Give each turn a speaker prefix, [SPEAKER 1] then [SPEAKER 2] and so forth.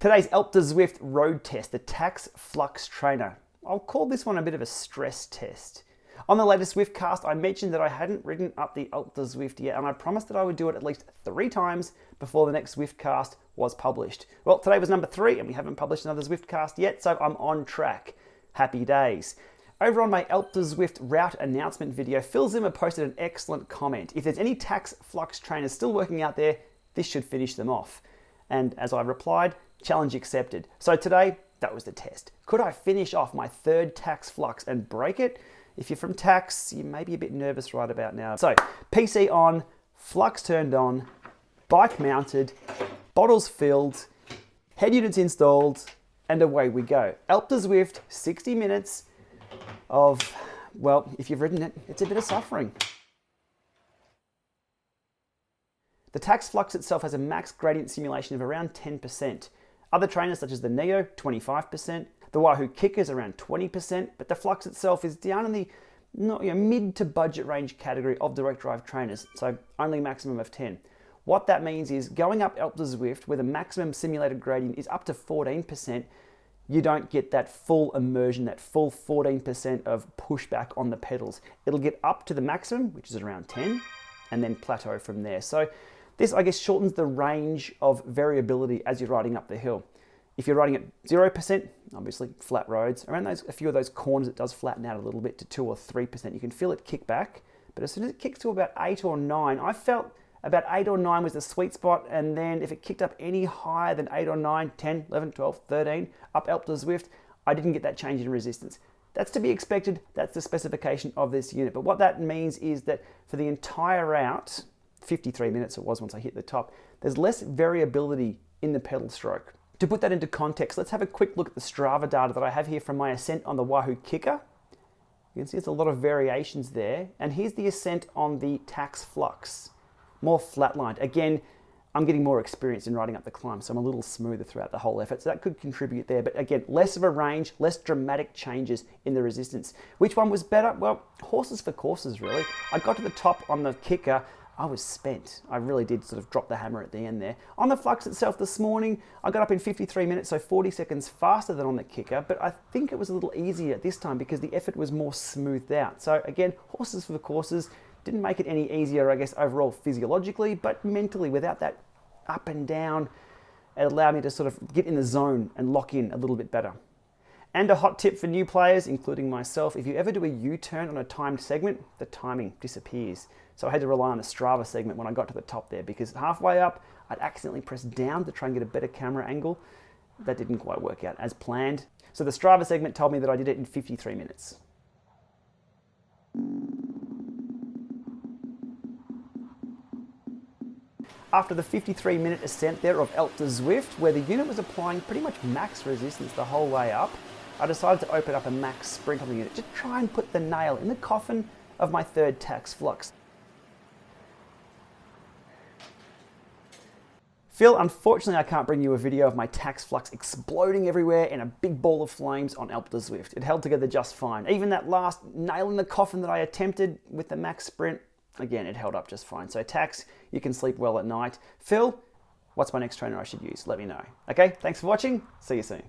[SPEAKER 1] Today's Alpe du Zwift road test, the Tacx Flux Trainer. I'll call this one a bit of a stress test. On the latest Zwiftcast, I mentioned that I hadn't ridden up the Alpe du Zwift yet, and I promised that I would do it at least 3 times before the next Zwiftcast was published. Well, today was number 3, and we haven't published another Zwiftcast yet, so I'm on track. Happy days. Over on my Alpe du Zwift route announcement video, Phil Zimmer posted an excellent comment. If there's any Tacx Flux trainers still working out there, this should finish them off. And as I replied, challenge accepted. So today, that was the test. Could I finish off my 3rd Tacx Flux and break it? If you're from Tacx, you may be a bit nervous right about now. So, PC on, Flux turned on, bike mounted, bottles filled, head units installed, and away we go. Alpe du Zwift, 60 minutes of, well, if you've ridden it, it's a bit of suffering. The Tacx Flux itself has a max gradient simulation of around 10%. Other trainers such as the Neo, 25%, the Wahoo Kickers around 20%, but the Flux itself is down in the mid to budget range category of direct drive trainers, so only maximum of 10. What that means is going up Alpe du Zwift where the maximum simulated gradient is up to 14%, you don't get that full immersion, that full 14% of pushback on the pedals. It'll get up to the maximum, which is around 10, and then plateau from there. So this, I guess, shortens the range of variability as you're riding up the hill. If you're riding at 0%, obviously flat roads, around a few of those corners it does flatten out a little bit to 2 or 3%. You can feel it kick back, but as soon as it kicks to about 8 or 9, I felt about 8 or 9 was the sweet spot, and then if it kicked up any higher than 8 or 9, 10, 11, 12, 13, up Alpe du Zwift, I didn't get that change in resistance. That's to be expected, that's the specification of this unit. But what that means is that for the entire route, 53 minutes it was once I hit the top, there's less variability in the pedal stroke. To put that into context, let's have a quick look at the Strava data that I have here from my ascent on the Wahoo Kicker. You can see there's a lot of variations there. And here's the ascent on the Tacx Flux. More flatlined. Again, I'm getting more experience in riding up the climb, so I'm a little smoother throughout the whole effort. So that could contribute there. But again, less of a range, less dramatic changes in the resistance. Which one was better? Well, horses for courses, really. I got to the top on the Kicker, I was spent. I really did sort of drop the hammer at the end there. On the Flux itself this morning, I got up in 53 minutes, so 40 seconds faster than on the Kicker, but I think it was a little easier this time because the effort was more smoothed out. So again, horses for the courses, didn't make it any easier, I guess, overall physiologically, but mentally, without that up and down, it allowed me to sort of get in the zone and lock in a little bit better. And a hot tip for new players, including myself, if you ever do a U-turn on a timed segment, the timing disappears. So I had to rely on a Strava segment when I got to the top there because halfway up, I'd accidentally pressed down to try and get a better camera angle. That didn't quite work out as planned. So the Strava segment told me that I did it in 53 minutes. After the 53-minute ascent there of Alpe du Zwift, where the unit was applying pretty much max resistance the whole way up, I decided to open up a max sprint on the unit to try and put the nail in the coffin of my 3rd Tacx Flux. Phil, unfortunately I can't bring you a video of my Tacx Flux exploding everywhere in a big ball of flames on Alpe du Zwift. It held together just fine. Even that last nail in the coffin that I attempted with the max sprint, again, it held up just fine. So Tacx, you can sleep well at night. Phil, what's my next trainer I should use? Let me know. Okay, thanks for watching. See you soon.